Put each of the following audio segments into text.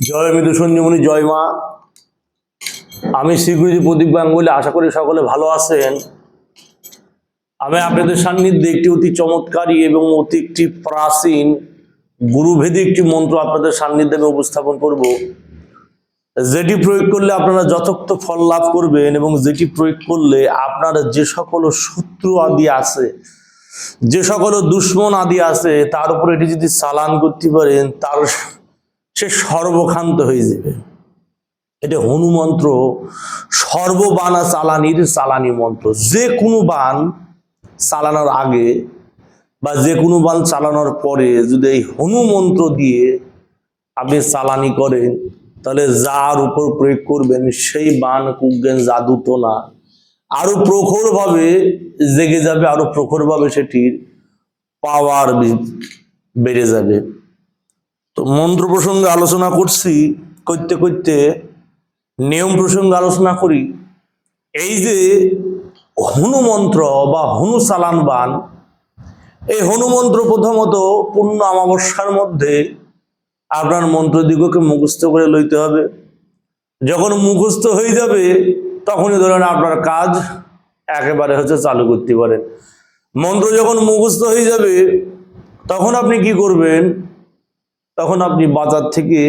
জয় মৃদু সঞ্জীবনী, জয় মা। আমি শ্রীগুরুজি প্রদীপ গাঙ্গুলি। আশা করি সকলে ভালো আছেন। আমি আপনাদের সান্নিধ্যে একটি অতি চমৎকারী এবং অতি একটি প্রাচীন গুরুভেদী একটি মন্ত্র আপনাদের সান্নিধ্যে আমি উপস্থাপন করব, যেটি প্রয়োগ করলে আপনারা যথার্থ ফল লাভ করবেন এবং যেটি প্রয়োগ করলে আপনারা যে সকল শত্রু আদি আছে, যে সকল দুশ্মন আদি আছে, তার উপর এটি যদি চালান করতে পারেন তার সে সর্বক্ষান্ত হয়ে যাবে। এটা হনুমন্ত্র, সর্ববানা চালানির চালানি মন্ত্র। যে কোনো বান চালানোর আগে বা যে কোনো বান চালানোর পরে যদি এই হনুমন্ত্র দিয়ে আপনি চালানি করেন, তাহলে যার উপর প্রয়োগ করবেন সেই বান কুজ্ঞান জাদু তো না, আরো প্রখরভাবে জেগে যাবে, আরো প্রখরভাবে সেটির পাওয়ার বেড়ে যাবে। তো মন্ত্র প্রসঙ্গে আলোচনা করছি, করতে করতে নিয়ম প্রসঙ্গে আলোচনা করি। এই যে হনুমন্ত্র বা হনু চালান বান, এই হনুমন্ত্র প্রথমত পূর্ণ অমাবস্যার মধ্যে আপনার মন্ত্রদিগকে মুখস্থ করে লইতে হবে। যখন মুখস্থ হয়ে যাবে তখনই ধরেন আপনার কাজ একেবারে চালু করতে পারেন। মন্ত্র যখন মুখস্থ হয়ে যাবে তখন আপনি কি করবেন, তখন আপনি বাজার থেকে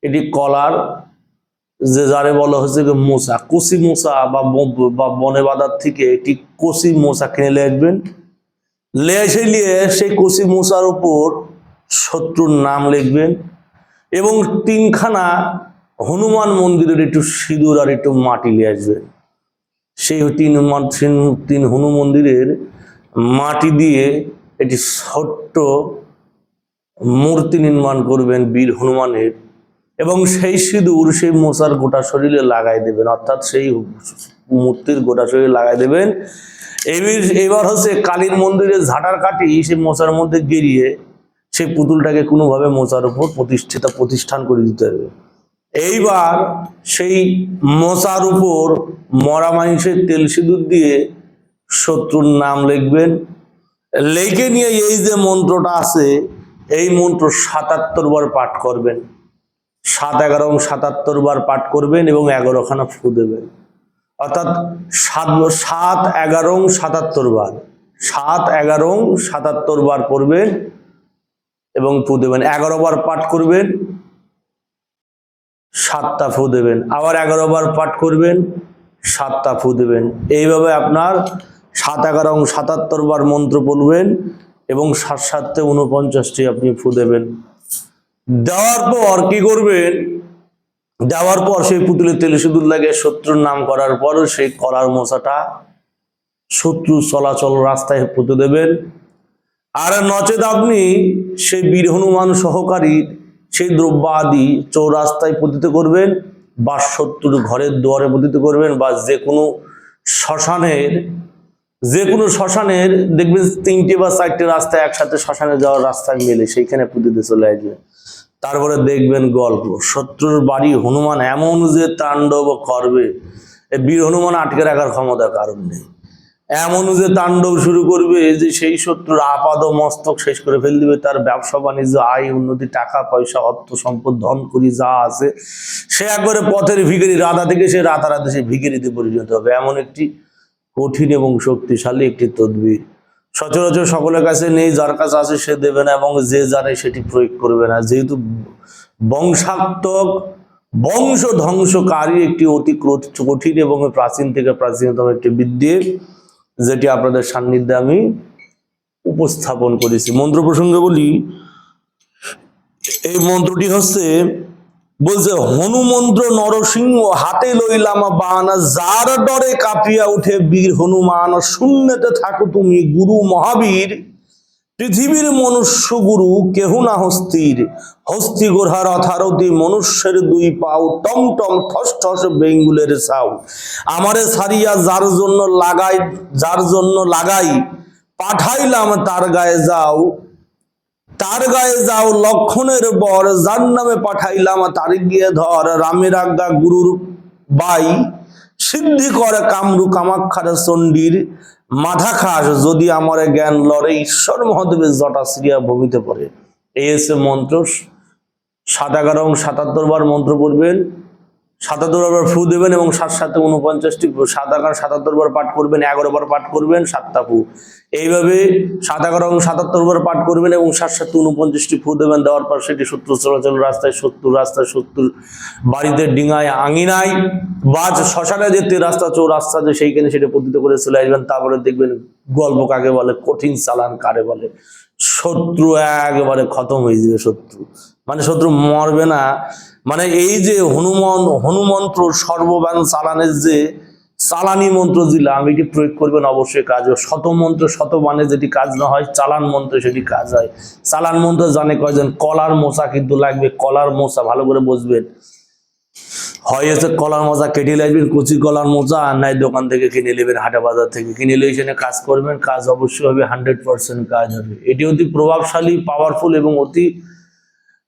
এটি কলার, যে যারে বলা হচ্ছে মোচা, কচি মোচা বা বনে বাজার থেকে একটি কচি মোচা কিনে নিয়ে আসবেন। নিয়ে সেই কচি মোচার উপর শত্রুর নাম লিখবেন এবং 3খানা হনুমান মন্দিরের একটু সিঁদুর আর একটু মাটি নিয়ে আসবেন। সেই 3 হনু মন্দিরের মাটি দিয়ে একটি ছোট্ট মূর্তি নির্মাণ করবেন বীর হনুমানের, এবং সেই সিঁদুর সেই মোচার গোটা শরীরে লাগাই দেবেন, অর্থাৎ সেই মূর্তির গোটা শরীরে লাগাই দেবেন। এবার কালীর মন্দিরে ঝাঁটার কাটি সেই মোচার মধ্যে গিরিয়ে সেই পুতুলটাকে কোনোভাবে মোচার উপর প্রতিষ্ঠান করে দিতে হবে। এইবার সেই মোচার উপর মরা মাংসের তেল সিঁদুর দিয়ে শত্রুর নাম লিখবেন। লিখে নিয়ে এই যে মন্ত্রটা আছে, এই মন্ত্র 77 বার পাঠ করবেন। 7, 11, 77 বার পাঠ করবেন এবং 11খানা ফু দেবেন। অর্থাৎ 7, 11, 77 বার, 7, 11, 77 বার করবেন এবং ফু দেবেন। 11 বার পাঠ করবেন, 7টা ফু দেবেন। আবার 11 বার পাঠ করবেন, 7টা ফু দেবেন। এইভাবে আপনার 7, 11, 77 বার মন্ত্র বলবেন এবং 7, 7, 49টি আপনি ফু দেবেন। দেওয়ার পর কি করবেন, দেওয়ার পর সেই পুতুলের তেলে সিঁদুর লাগে শত্রুর নাম করার পর সেই কলার মোচাটা শত্রু চলাচল রাস্তায় পুঁতে দেবেন। আর নচেত আপনি সেই বীর হনুমান সহকারী সেই দ্রব্য আদি চৌরাস্তায় পতিত করবেন বা শত্রুর ঘরের দুয়ারে পতিত করবেন, বা যে কোনো শ্মশানের দেখবেন 3টে বা 4টে রাস্তা একসাথে শ্মশানে যাওয়ার রাস্তায় মেলে, সেইখানে পুঁতিতে চলে আসবেন। তারপরে দেখবেন গল্প, শত্রুর বাড়ি হনুমান এমন যে তাণ্ডব করবে, বীর হনুমান আটকে রাখার ক্ষমতা কারণ নেই। এমন যে তাণ্ডব শুরু করবে যে সেই শত্রুর আপাদ মস্তক শেষ করে ফেল দিবে। তার ব্যবসা বাণিজ্য, আয় উন্নতি, টাকা পয়সা, অর্থ সম্পদ, ধন করি যা আছে সে একবারে পথের ভিখারি, রাধা থেকে সে রাতারাতি সে ভিখারিতে পরিণত হবে। এমন একটি কঠিন এবং শক্তিশালী একটি তদবির সচরাচর সকলের কাছে নেই, যার কাছে আছে সে দেবে না এবং যে জানে সেটি প্রয়োগ করবে না। যেহেতু বংশাত্মক, বংশ ধ্বংসকারী একটি অতি কঠিন এবং প্রাচীন থেকে প্রাচীনতম একটি বিদ্যে, যেটি আপনাদের সান্নিধ্যে আমি উপস্থাপন করেছি। মন্ত্র প্রসঙ্গে বলি, এই মন্ত্রটি বলছে হনুমন্ত্র নরসিংহ হাতে লইলাম বান, যার ডরে কাঁপিয়া উঠে বীর হনুমান, শূন্যতে থাকো তুমি গুরু মহাবীর, পৃথিবীর মনুষ্য গুরু কেহ না হস্তির, হস্তি গোড়ার অথারতি মনুষ্যের 2 পাও, টমটম ঠস ঠস বেঙ্গুলের চাও, আমারে ছাড়িয়া যার জন্য লাগাই পাঠাইলাম তার গায়ে যাও, লক্ষণের বর যার নামে পাঠাইলাম তার গিয়ে ধর, রামের আজ্ঞা গুরুর বাই, সিদ্ধি করে কামরু কামাক্ষার চণ্ডীর, মাথা খাস যদি আমার জ্ঞান লড়ে, ঈশ্বর মহাদেবের জটা শ্রিয়া ভূমিতে পড়ে। এই মন্ত্র 7, 11 এবং 77 বার মন্ত্র পড়বেন, 77 বার ফু দেবেন এবং 7, 7, 49টি 7, 11, 77 বার পাঠ করবেন, 11 বার পাঠ করবেন, 7টা ফু। এইভাবে 7, 11 এবং 77 বার পাঠ করবেন এবং 7, 7, 49টি ফু দেবেন। দেওয়ার পর সেটি শত্রু চলাচল রাস্তায়, শত্রু রাস্তায়, শত্রুর বাড়িতে, ডিঙায়, আঙিনায়, বাজ শ্মশানে যেতে রাস্তা, চৌরাস্তা যে সেইখানে সেটা পতিত করে চলে আসবেন। তারপরে দেখবেন গল্প কাকে বলে, কঠিন চালান কারে বলে, শত্রু একেবারে খতম হয়ে যাবে। শত্রু মানে শত্রু মরবে না। মানে এই যে হনুমন্ত্র সর্ববান চালানের যে চালানি মন্ত্র দিলাম, এটি প্রয়োগ করবেন, অবশ্যই কাজ হবে। শত মন্ত্র শতবানে যেটি কাজ না হয়, চালান মন্ত্রে সেটি কাজ হয়। চালান মন্ত্র জানে কয়জন? কলার মোচা কিন্তু লাগবে, কলার মোচা ভালো করে বুঝবেন। হয় হচ্ছে কলার মোচা কেটে লাগবেন, কচি কলার মোচা, আর নাই দোকান থেকে কিনে নেবেন, হাটে বাজার থেকে কিনে নিয়ে এখানে কাজ করবেন, কাজ অবশ্যই হবে, 100% কাজ হবে। এটি অতি প্রভাবশালী, পাওয়ারফুল এবং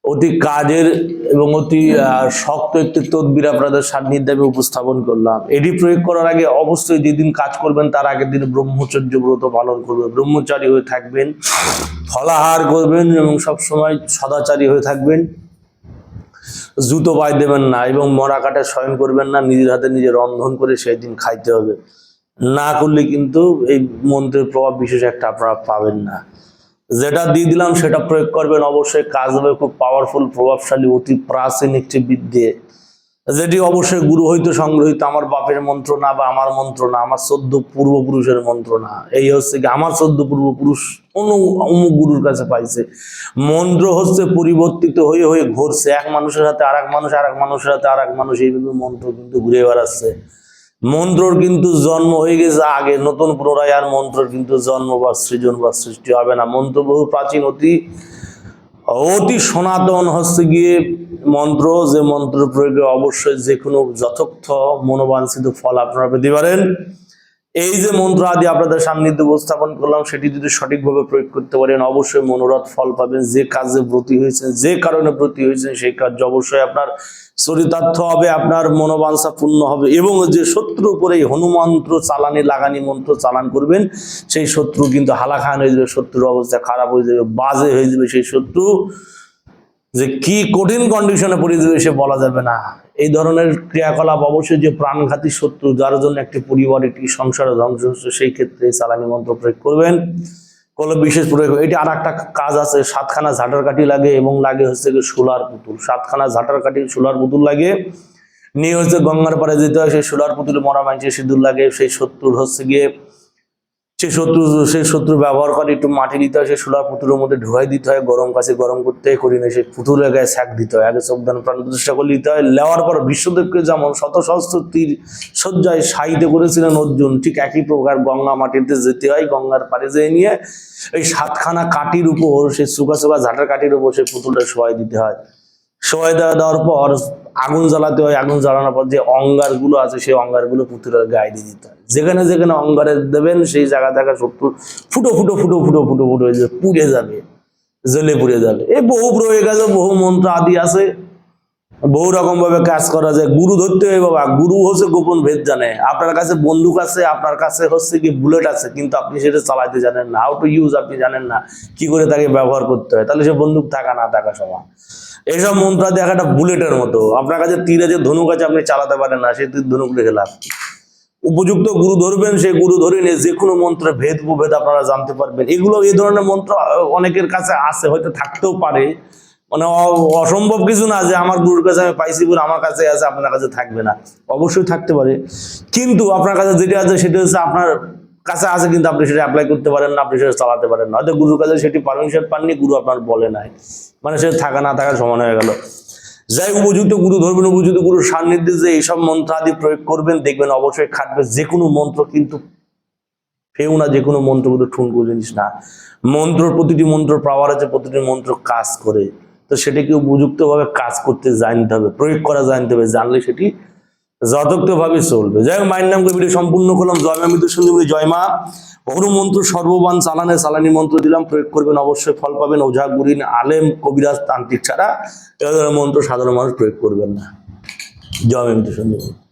অতি কাজের এবং অতি শক্ত একটি তদবির আপনাদের সান্নিধ্যে আমি উপস্থাপন করলাম। এটি প্রয়োগ করার আগে অবশ্যই যেদিন কাজ করবেন তার আগের দিন ব্রহ্মচর্য ব্রত পালন করবেন, ব্রহ্মচারী হয়ে থাকবেন, ফলাহার করবেন এবং সবসময় সদাচারী হয়ে থাকবেন। জুতো পায়ে দেবেন না এবং মরা কাঠে শয়ন করবেন না, নিজের হাতে নিজে রন্ধন করে সেই দিন খাইতে হবে। না করলে কিন্তু এই মন্ত্রের প্রভাব বিশেষ একটা আপনারা পাবেন না। যেটা দিয়ে দিলাম সেটা প্রয়োগ করবেন, অবশ্যই কাজ হবে। খুব পাওয়ারফুল, প্রভাবশালী, অতি প্রাচীন একটি বিদ্যে, যেটি অবশ্যই গুরু হইতে সংগ্রহিত। আমার বাপের মন্ত্র না বা আমার মন্ত্র না, আমার 14 পূর্বপুরুষের মন্ত্র না। এই হচ্ছে কি আমার 14 পূর্বপুরুষ অমুক গুরুর কাছে পাইছে। মন্ত্র হচ্ছে পরিবর্তিত হয়ে হয়ে ঘুরছে, এক মানুষের হাতে আর এক মানুষ, আর এক মানুষের হাতে আর এক মানুষ, এইভাবে মন্ত্র কিন্তু ঘুরে বেড়াচ্ছে। মন্ত্রর কিন্তু জন্ম হয়ে গেছে আগে, নতুন পুনরায় আর মন্ত্রর কিন্তু জন্ম বা সৃজন বা সৃষ্টি হবে না। মন্ত্র বহু প্রাচীন, অতি সনাতন হচ্ছে গিয়ে মন্ত্র, যে মন্ত্র প্রয়োগে অবশ্যই যে কোনো যথার্থ মনোবাঞ্ছিত ফল আপনারা পেতে পারেন। এই যে মন্ত্র আদি আপনাদের সান্নিধ্যে উপস্থাপন করলাম, সেটি যদি সঠিকভাবে প্রয়োগ করতে পারেন অবশ্যই মনোরথ ফল পাবেন। যে কাজে ব্রতী হয়েছেন, যে কারণে ব্রতী হয়েছেন, সেই কাজ অবশ্যই আপনার চরিতার্থ হবে, আপনার মনোবাঞ্ছা পূর্ণ হবে। এবং যে শত্রু উপরে হনুমন্ত্র চালানি লাগানি মন্ত্র চালান করবেন, সেই শত্রু কিন্তু হালাখান হয়ে যাবে, শত্রুর অবস্থা খারাপ হয়ে যাবে, বাজে হয়ে যাবে। সেই শত্রু যে কি কঠিন কন্ডিশনে পড়ে যাবে সে বলা যাবে না। এই ধরনের ক্রিয়াকলাপ অবশ্যই যে প্রাণঘাতী শত্রু, যার জন্য একটি পরিবার, একটি সংসার ধ্বংস হচ্ছে, সেই ক্ষেত্রে চালানি মন্ত্র প্রয়োগ করবেন। কোনো বিশেষ প্রয়োগ, এটি আর একটা কাজ আছে, 7খানা ঝাঁটার কাঠি লাগে এবং লাগে হচ্ছে কি সোলার পুতুল। 7খানা ঝাঁটার কাঠি সোলার পুতুল লাগে, নিয়ে হচ্ছে গঙ্গার পাড়ে যেতে হয়, সেই সোলার পুতুলে মরা মানুষের সিঁদুর লাগে। সেই শত্রুর হচ্ছে গিয়ে সেই শত্রু ব্যবহার করে একটু মাটি দিতে হয়, সেই সোলার পুতুলের মধ্যে ঢুকাই দিতে হয়, গরম কাছে গরম করতে করি না, সেই পুতুলের গায়ে ছ্যাঁক দিতে হয়, আগে চোখদান প্রাণ প্রতিষ্ঠা করে দিতে হয়। নেওয়ার পর বিশ্বদেবকে যেমন শত সহস্র তীর সজ্জায় সাহিত্য করেছিলেন অর্জুন, ঠিক একই প্রকার গঙ্গা মাটিতে যেতে হয়, গঙ্গার পাড়ে যেয়ে নিয়ে এই 7খানা কাঠির উপর, সেই চুকা চুকা ঝাঁটার কাঠির উপর সেই পুতুলটা শোয়াই দিতে হয়। শোয়াই দেওয়ার পর আগুন জ্বালাতে হয়, আগুন জ্বালানোর পর যে অঙ্গার গুলো আছে সেই অঙ্গার গুলো পুতুলের গায়ে দিয়ে দিতে হয়। যেখানে যেখানে অঙ্গারে দেবেন সেই জায়গা থেকে শত্রু ফুটো ফুটো ফুটো ফুটো ফুটো ফুটো হয়ে যাবে, পুড়ে যাবে, জ্বলে পুড়ে যাবে। এই বহু প্রয়োগ আছে, বহু মন্ত্র আদি আছে, বহু রকম ভাবে কাজ করা যায়। গুরু ধরতে হয় বাবা, গুরু হচ্ছে গোপন ভেদ জানে। আপনার কাছে বন্দুক আছে, আপনার কাছে হচ্ছে কি বুলেট আছে, কিন্তু আপনি সেটা চালাতে জানেন না, হাউ টু ইউজ আপনি জানেন না, কি করে তাকে ব্যবহার করতে হয়, তাহলে সে বন্দুক থাকা না থাকা সমান। এইসব মন্ত্র আদি একটা বুলেটের মতো, আপনার কাছে তীর আছে, ধনুক আছে, আপনি চালাতে পারেন না, সেই তীর ধনুক রেখে লাভ। উপযুক্ত গুরু ধরবেন, সেই গুরু ধরে নিয়ে যে কোনো মন্ত্রের ভেদ উপভেদ আপনারা জানতে পারবেন। এগুলো এই ধরনের মন্ত্র অনেকের কাছে আছে, হয়তো থাকতেও পারে, মানে অসম্ভব কিছু না যে আমার গুরুর কাছে আমি পাইছি বলে আমার কাছে আছে আপনার কাছে থাকবে না, অবশ্যই থাকতে পারে। কিন্তু আপনার কাছে যেটা আছে সেটা হচ্ছে আপনার কাছে আছে, কিন্তু আপনি সেটা অ্যাপ্লাই করতে পারেন না, আপনি সেটা চালাতে পারেন না, হয়তো গুরুর কাছে সেটি পারমিশন পাননি, গুরু আপনার বলে নাই, মানে সে থাকা না থাকার সমান হয়ে গেল। যাই উপযুক্ত গুরু ধরবেন, উপযুক্ত গুরুর সান্নিধ্যে যে এইসব মন্ত্র আদি প্রয়োগ করবেন, দেখবেন অবশ্যই খাটবে। যে কোনো মন্ত্র কিন্তু ফেউ না, যে কোনো মন্ত্র কিন্তু ঠুনকো জিনিস না। মন্ত্র, প্রতিটি মন্ত্র পাওয়ার আছে, প্রতিটি মন্ত্র কাজ করে, তো সেটাকে উপযুক্তভাবে কাজ করতে জানতে হবে, প্রয়োগ করা জানতে হবে, জানলে সেটি যথার্থভাবে চলবে। যাই হোক, মায়ের নাম করে ভিডিও সম্পূর্ণ করলাম। জয় মা মৃত্যু সঞ্জীবনী, জয় মা। বহু মন্ত্র সর্ববান চালানে চালানি মন্ত্র দিলাম, প্রয়োগ করবেন, অবশ্যই ফল পাবেন। ওঝা গুরিন আলেম কবিরাজ তান্ত্রিক ছাড়া এ ধরনের মন্ত্র সাধারণ মানুষ প্রয়োগ করবেন না। জয় মা মৃত্যু সঞ্জীবনী।